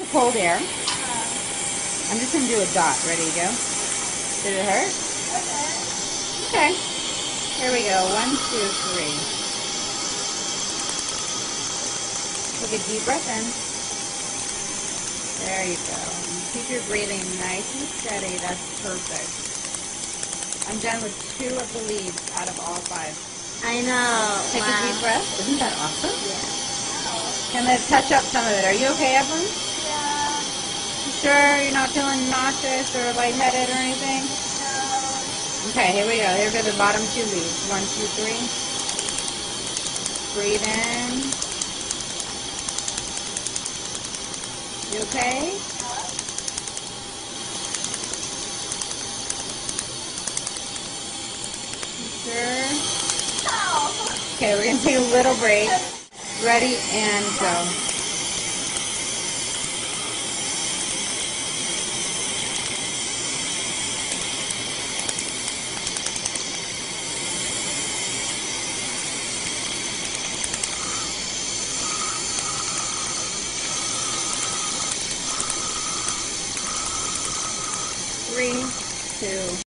Cold air. I'm just going to do a dot. Ready to go? Did it hurt? Okay. Here we go. 1, 2, 3. Take a deep breath in. There you go. Keep your breathing nice and steady. That's perfect. I'm done with 2 of the leaves out of all 5. I know. Take a deep breath. Isn't that awesome? Yeah. And let's touch up some of it. Are you okay, Evelyn? Yeah. You sure you're not feeling nauseous or lightheaded or anything? No. Okay, here we go. Here go the bottom 2 leaves. 1, 2, 3. Breathe in. You okay? You sure? Okay, we're going to take a little break. Ready and go. Three, two.